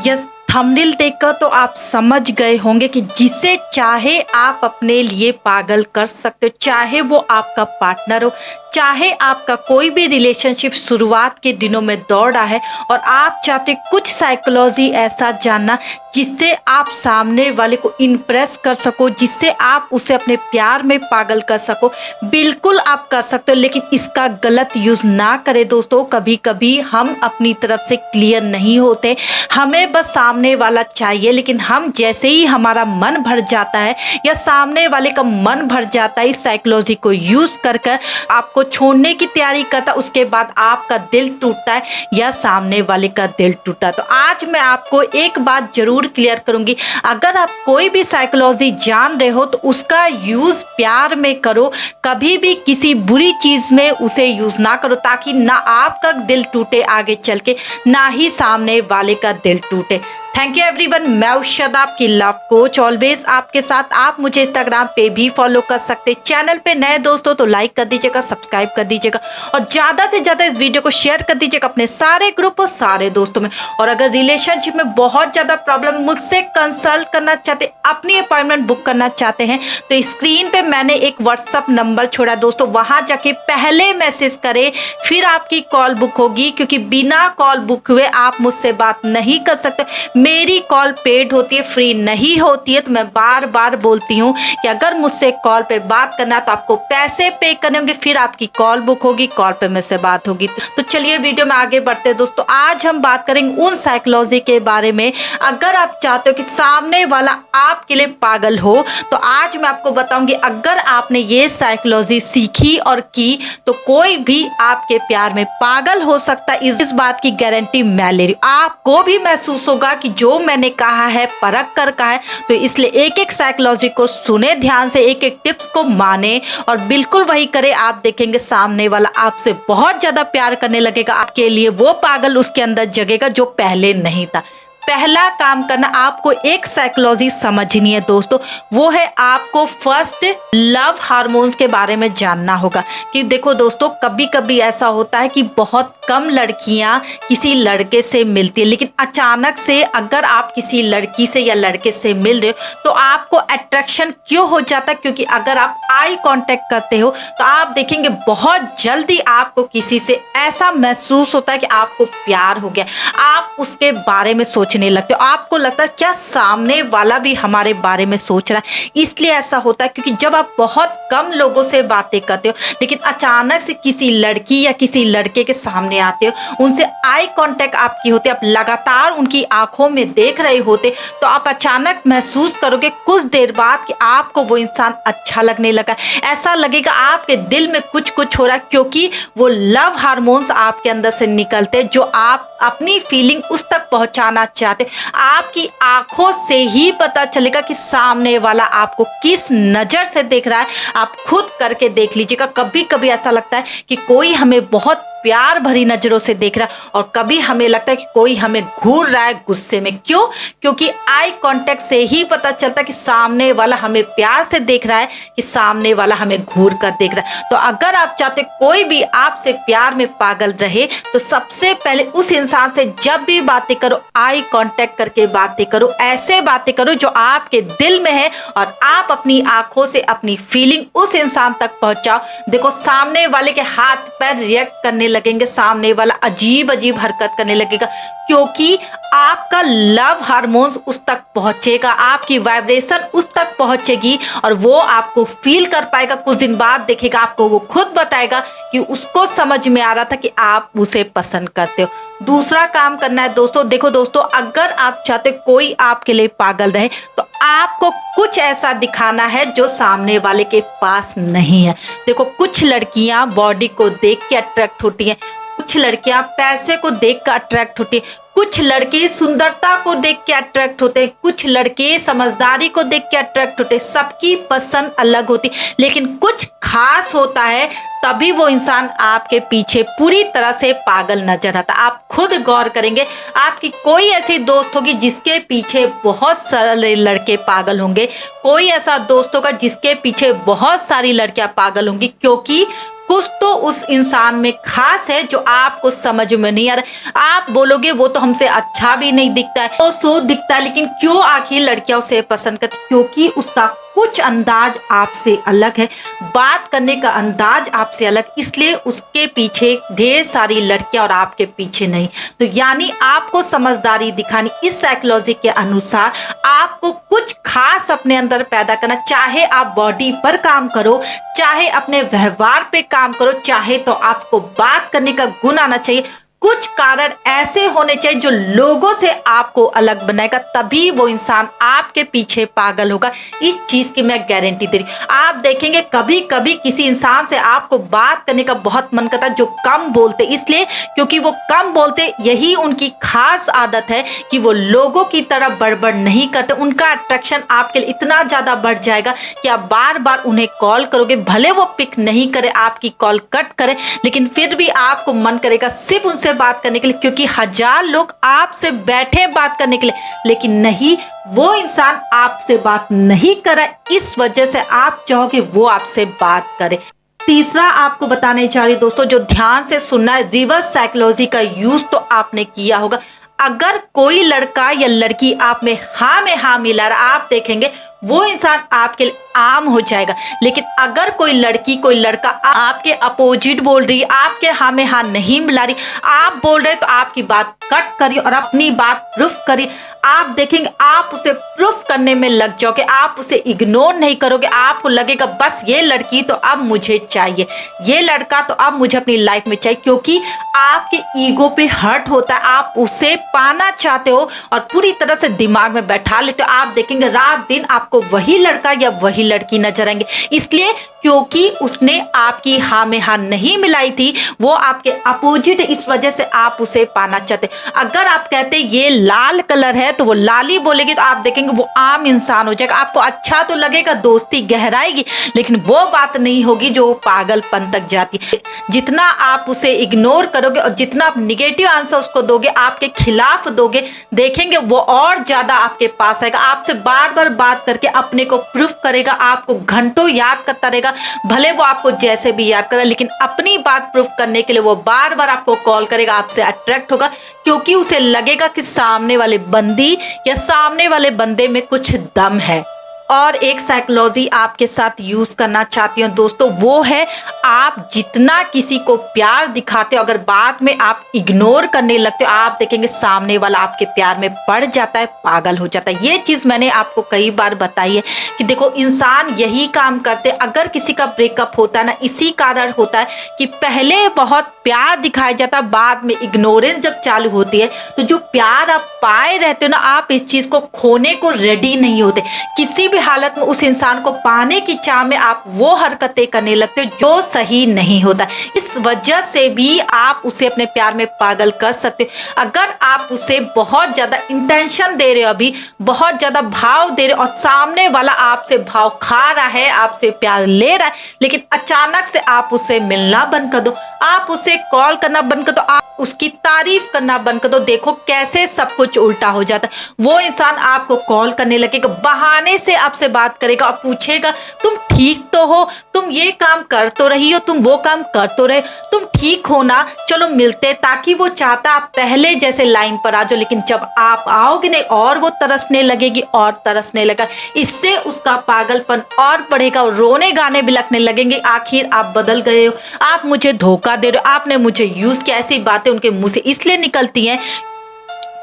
Yes, thumbnail देखकर तो आप समझ गए होंगे कि जिसे चाहे आप अपने लिए पागल कर सकते हो, चाहे वो आपका पार्टनर हो, चाहे आपका कोई भी रिलेशनशिप शुरुआत के दिनों में दौड़ रहा है और आप चाहते कुछ साइकोलॉजी ऐसा जानना जिससे आप सामने वाले को इम्प्रेस कर सको, जिससे आप उसे अपने प्यार में पागल कर सको, बिल्कुल आप कर सकते हो। लेकिन इसका गलत यूज ना करें दोस्तों। कभी कभी हम अपनी तरफ से क्लियर नहीं होते, हमें बस सामने वाला चाहिए, लेकिन हम जैसे ही हमारा मन भर जाता है या सामने वाले का मन भर जाता है, इस साइकोलॉजी को यूज कर आपको छोड़ने की तैयारी करता, उसके बाद आपका दिल टूटता है या सामने वाले का दिल टूटता है। तो आज मैं आपको एक बात जरूर क्लियर करूंगी, अगर आप कोई भी साइकोलॉजी जान रहे हो तो उसका यूज प्यार में करो, कभी भी किसी बुरी चीज में उसे यूज ना करो, ताकि ना आपका दिल टूटे आगे चल के, ना ही सामने वाले का दिल टूटे। थैंक यू एवरीवन, मैं उषा आपकी लव कोच, ऑलवेज आपके साथ। आप मुझे इंस्टाग्राम पे भी फॉलो कर सकते। चैनल पे नए दोस्तों तो लाइक कर दीजिएगा, सब्सक्राइब कर दीजिएगा और ज़्यादा से ज़्यादा इस वीडियो को शेयर कर दीजिएगा अपने सारे ग्रुप और सारे दोस्तों में। और अगर रिलेशनशिप में बहुत ज़्यादा प्रॉब्लम, मुझसे कंसल्ट करना चाहते, अपनी अपॉइंटमेंट बुक करना चाहते हैं, तो स्क्रीन पे मैंने एक व्हाट्सअप नंबर छोड़ा दोस्तों, वहाँ जाके पहले मैसेज करें, फिर आपकी कॉल बुक होगी, क्योंकि बिना कॉल बुक हुए आप मुझसे बात नहीं कर सकते। मेरी कॉल पेड होती है, फ्री नहीं होती है। तो मैं बार बार बोलती हूँ कि अगर मुझसे कॉल पे बात करना तो आपको पैसे पे करने होंगे, फिर आपकी कॉल बुक होगी, कॉल पे मुझसे बात होगी। तो चलिए वीडियो में आगे बढ़ते हैं दोस्तों। आज हम बात करेंगे उन साइकोलॉजी के बारे में, अगर आप चाहते हो कि सामने वाला आपके लिए पागल हो, तो आज मैं आपको बताऊंगी, अगर आपने ये साइकोलॉजी सीखी और की तो कोई भी आपके प्यार में पागल हो सकता है। इस बात की गारंटी मैं ले रही हूँ। आपको भी महसूस होगा कि जो मैंने कहा है परख कर कहा है, तो इसलिए एक एक साइकोलॉजी को सुने ध्यान से, एक एक टिप्स को माने और बिल्कुल वही करे। आप देखेंगे सामने वाला आपसे बहुत ज्यादा प्यार करने लगेगा, आपके लिए वो पागल उसके अंदर जगेगा जो पहले नहीं था। पहला काम करना, आपको एक साइकोलॉजी समझनी है दोस्तों, वो है आपको फर्स्ट लव हार्मोन्स के बारे में जानना होगा। कि देखो दोस्तों, कभी कभी ऐसा होता है कि बहुत कम लड़कियां किसी लड़के से मिलती है, लेकिन अचानक से अगर आप किसी लड़की से या लड़के से मिल रहे हो तो आपको अट्रैक्शन क्यों हो जाता है? क्योंकि अगर आप आई कांटेक्ट करते हो तो आप देखेंगे बहुत जल्दी आपको किसी से ऐसा महसूस होता है कि आपको प्यार हो गया। आप उसके बारे में सोचने लगते हो, आपको लगता है क्या सामने वाला भी हमारे बारे में सोच रहा है। इसलिए ऐसा होता है क्योंकि जब आप बहुत कम लोगों से बातें करते हो, लेकिन अचानक से किसी लड़की या किसी लड़के के सामने आते हो, उनसे आई कांटेक्ट आपकी होती है, आप लगातार उनकी आंखों में देख रहे होते, तो आप अचानक महसूस करोगे कुछ देर बाद कि आपको वो इंसान अच्छा लगने लगा। ऐसा लगेगा आपके दिल में कुछ कुछ हो रहा है, क्योंकि वो लव हार्मोन्स आपके अंदर से निकलते जो आप अपनी फीलिंग उस तक पहुंचाना चाहते। आपकी आंखों से ही पता चलेगा कि सामने वाला आपको किस नजर से देख रहा है। आप खुद करके देख लीजिएगा। कभी कभी ऐसा लगता है कि कोई हमें बहुत प्यार भरी नजरों से देख रहा है और कभी हमें लगता है कि कोई हमें घूर रहा है गुस्से में। क्यों? क्योंकि आई कांटेक्ट से ही पता चलता है कि सामने वाला हमें प्यार से देख रहा है कि सामने वाला हमें घूर कर देख रहा है। तो अगर आप चाहते कोई भी आपसे प्यार में पागल रहे, तो सबसे पहले उस इंसान से जब भी बातें करो, आई कांटेक्ट करके बातें करो। ऐसे बातें करो जो आपके दिल में है और आप अपनी आंखों से अपनी फीलिंग उस इंसान तक पहुंचाओ। देखो, सामने वाले के हाथ पैर रिएक्ट करने लगेंगे, सामने वाला अजीब अजीब हरकत करने लगेगा, क्योंकि आपका लव हार्मोन्स उस तक पहुंचेगा, आपकी वाइब्रेशन उस तक पहुंचेगी और वो आपको फील कर पाएगा। कुछ दिन बाद देखेगा, आपको वो खुद बताएगा कि उसको समझ में आ रहा था कि आप उसे पसंद करते हो। दूसरा काम करना है दोस्तों, देखो दोस्तों, अगर आप चाहते कोई आपके लिए पागल रहे तो आपको कुछ ऐसा दिखाना है जो सामने वाले के पास नहीं है। देखो, कुछ लड़कियां बॉडी को देख के अट्रैक्ट होती हैं, कुछ लड़कियां पैसे को देख कर अट्रैक्ट होती है, कुछ लड़के सुंदरता को देख के अट्रैक्ट होते हैं, कुछ लड़के समझदारी को देख के अट्रैक्ट होते हैं। सबकी पसंद अलग होती, लेकिन कुछ खास होता है तभी वो इंसान आपके पीछे पूरी तरह से पागल नजर आता। आप खुद गौर करेंगे, आपकी कोई ऐसी दोस्त होगी जिसके पीछे बहुत सारे लड़के पागल होंगे, कोई ऐसा दोस्त होगा जिसके पीछे बहुत सारी लड़कियां पागल होंगी, क्योंकि कुछ तो उस इंसान में खास है जो आपको समझ में नहीं आ रहा। आप बोलोगे वो तो हमसे अच्छा भी नहीं दिखता है, तो सो दिखता है, लेकिन क्यों आखिर लड़कियां उसे पसंद करती? क्योंकि उसका कुछ अंदाज आपसे अलग है, बात करने का अंदाज आपसे अलग, इसलिए उसके पीछे ढेर सारी लड़कियां और आपके पीछे नहीं। तो यानी आपको समझदारी दिखानी, इस साइकोलॉजी के अनुसार आपको कुछ खास अपने अंदर पैदा करना, चाहे आप बॉडी पर काम करो, चाहे अपने व्यवहार पे काम करो, चाहे तो आपको बात करने का गुण आना चाहिए। कुछ कारण ऐसे होने चाहिए जो लोगों से आपको अलग बनाएगा, तभी वो इंसान आपके पीछे पागल होगा। इस चीज की मैं गारंटी दे रही। आप देखेंगे कभी कभी किसी इंसान से आपको बात करने का बहुत मन करता है जो कम बोलते, इसलिए क्योंकि वो कम बोलते, यही उनकी खास आदत है कि वो लोगों की तरह बड़बड़ नहीं करते। उनका अट्रैक्शन आपके लिए इतना ज्यादा बढ़ जाएगा कि आप बार बार उन्हें कॉल करोगे, भले वो पिक नहीं करे, आपकी कॉल कट करे, लेकिन फिर भी आपको मन करेगा सिर्फ उनसे बात करने के लिए, क्योंकि हजार लोग आपसे बैठे बात करने के लिए, लेकिन नहीं, वो इंसान आपसे बात नहीं करे, इस वजह से आप चाहोगे वो आपसे बात करे। तीसरा आपको बताने जा रही हूं दोस्तों, जो ध्यान से सुनना है, रिवर्स साइकोलॉजी का यूज तो आपने किया होगा। अगर कोई लड़का या लड़की आप में हाँ मिला रहा, आप देखेंगे वो इंसान आपके लिए आम हो जाएगा। लेकिन अगर कोई लड़की कोई लड़का आपके अपोजिट बोल रही, आपके हाँ में हाँ नहीं मिला रही, आप बोल रहे तो आपकी बात कट करिए और अपनी बात प्रूफ करिए। आप देखेंगे आप उसे प्रूफ करने में लग जाओगे, आप उसे इग्नोर नहीं करोगे। आपको लगेगा बस ये लड़की तो अब मुझे चाहिए, ये लड़का तो अब मुझे अपनी लाइफ में चाहिए, क्योंकि आपके ईगो पे हर्ट होता है, आप उसे पाना चाहते हो और पूरी तरह से दिमाग में बैठा लेते हो। आप देखेंगे रात दिन आपको वही लड़का या वही लड़की नजर आएंगे, इसलिए क्योंकि उसने आपकी हाँ में हाँ नहीं मिलाई थी, वो आपके अपोजिट है, इस वजह से आप उसे पाना चाहते। अगर आप कहते ये लाल कलर है तो वो लाल ही बोलेगी, तो आप देखेंगे वो आम इंसान हो जाएगा। आपको अच्छा तो लगेगा, दोस्ती गहराएगी, लेकिन वो बात नहीं होगी जो पागलपन तक जाती है। जितना आप उसे इग्नोर करोगे और जितना आप निगेटिव आंसर उसको दोगे, आपके खिलाफ दोगे, देखेंगे वो और ज्यादा आपके पास आएगा, आपसे बार बार बात करके अपने को प्रूफ करेगा, आपको घंटों याद करता रहेगा। भले वो आपको जैसे भी याद करे, लेकिन अपनी बात प्रूफ करने के लिए वो बार बार आपको कॉल करेगा, आपसे अट्रैक्ट होगा, क्योंकि उसे लगेगा कि सामने वाले बंदी या सामने वाले बंदे में कुछ दम है। और एक साइकोलॉजी आपके साथ यूज करना चाहती हूँ दोस्तों, वो है आप जितना किसी को प्यार दिखाते हो, अगर बाद में आप इग्नोर करने लगते हो, आप देखेंगे सामने वाला आपके प्यार में पड़ जाता है, पागल हो जाता है। ये चीज मैंने आपको कई बार बताई है कि देखो इंसान यही काम करते, अगर किसी का ब्रेकअप होता है ना, इसी कारण होता है कि पहले बहुत प्यार दिखाया जाता है, बाद में इग्नोरेंस जब चालू होती है, तो जो प्यार आप पाए रहते हो ना, आप इस चीज को खोने को रेडी नहीं होते। किसी हालत में उस इंसान को पाने की चाह में आप वो हरकतें करने लगते हो जो सही नहीं होता। इस वजह से भी आप उसे अपने प्यार में पागल कर सकते हो। अगर आप उसे बहुत ज्यादा इंटेंशन दे रहे हो, अभी बहुत ज्यादा भाव दे रहे हो, और सामने वाला आपसे भाव खा रहा है, आपसे प्यार ले रहा है, लेकिन अचानक से आप उसे मिलना बंद कर दो, आप उसे कॉल करना बंद कर दो, आप उसकी तारीफ करना बंद कर दो, देखो कैसे सब कुछ उल्टा हो जाता है। वो इंसान आपको कॉल करने लगेगा, बहाने से आपसे बात करेगा और पूछेगा तुम ठीक तो हो, तुम ये काम कर तो रही हो, तुम वो काम कर तो रहे, तुम ठीक हो ना, चलो मिलते, ताकि वो चाहता आप पहले जैसे लाइन पर आ जाओ। लेकिन जब आप आओगे नहीं, और वो तरसने लगेगी और तरसने लगा, इससे उसका पागलपन और बढ़ेगा और रोने गाने भी लगने लगेंगे। आखिर आप बदल गए हो, आप मुझे धोखा दे रहे हो, आपने मुझे यूज किया, ऐसी बातें उनके मुंह से इसलिए निकलती हैं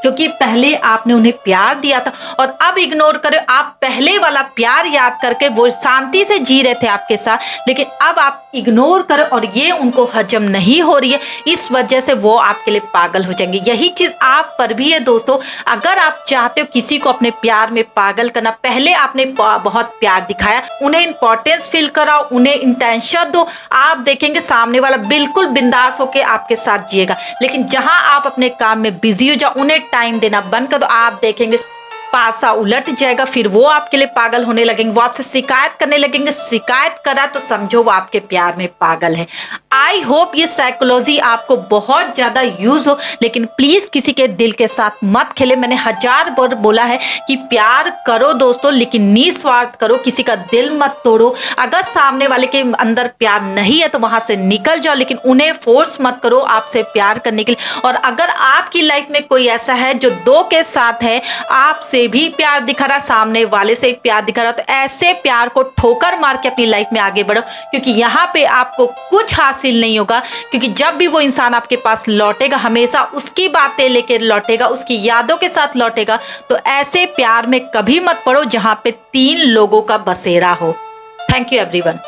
क्योंकि पहले आपने उन्हें प्यार दिया था और अब इग्नोर करे। आप पहले वाला प्यार याद करके वो शांति से जी रहे थे आपके साथ, लेकिन अब आप इग्नोर करो और ये उनको हजम नहीं हो रही है, इस वजह से वो आपके लिए पागल हो जाएंगे। यही चीज आप पर भी है दोस्तों। अगर आप चाहते हो किसी को अपने प्यार में पागल करना, पहले आपने बहुत प्यार दिखाया, उन्हें इंपॉर्टेंस फील कराओ, उन्हें इंटेंशन दो, आप देखेंगे सामने वाला बिल्कुल बिंदास होके आपके साथ जिएगा। लेकिन जहां आप अपने काम में बिजी हो जाओ, उन्हें टाइम देना बंद कर दो, आप देखेंगे पासा उलट जाएगा, फिर वो आपके लिए पागल होने लगेंगे, वो आपसे शिकायत करने लगेंगे। शिकायत करा तो समझो वो आपके प्यार में पागल है। आई होप ये साइकोलॉजी आपको बहुत ज्यादा यूज हो, लेकिन प्लीज किसी के दिल के साथ मत खेले। मैंने 1000 बार बोला है कि प्यार करो दोस्तों, लेकिन निस्वार्थ करो, किसी का दिल मत तोड़ो। अगर सामने वाले के अंदर प्यार नहीं है तो वहां से निकल जाओ, लेकिन उन्हें फोर्स मत करो आपसे प्यार करने के लिए। और अगर आपकी लाइफ में कोई ऐसा है जो 2 के साथ है, आपसे भी प्यार दिखा रहा, सामने वाले से प्यार दिखा रहा, तो ऐसे प्यार को ठोकर मार के अपनी लाइफ में आगे बढ़ो, क्योंकि यहाँ पे आपको कुछ हासिल नहीं होगा। क्योंकि जब भी वो इंसान आपके पास लौटेगा, हमेशा उसकी बातें लेकर लौटेगा, उसकी यादों के साथ लौटेगा। तो ऐसे प्यार में कभी मत पड़ो जहां पे 3 लोगों का बसेरा हो। Thank you everyone.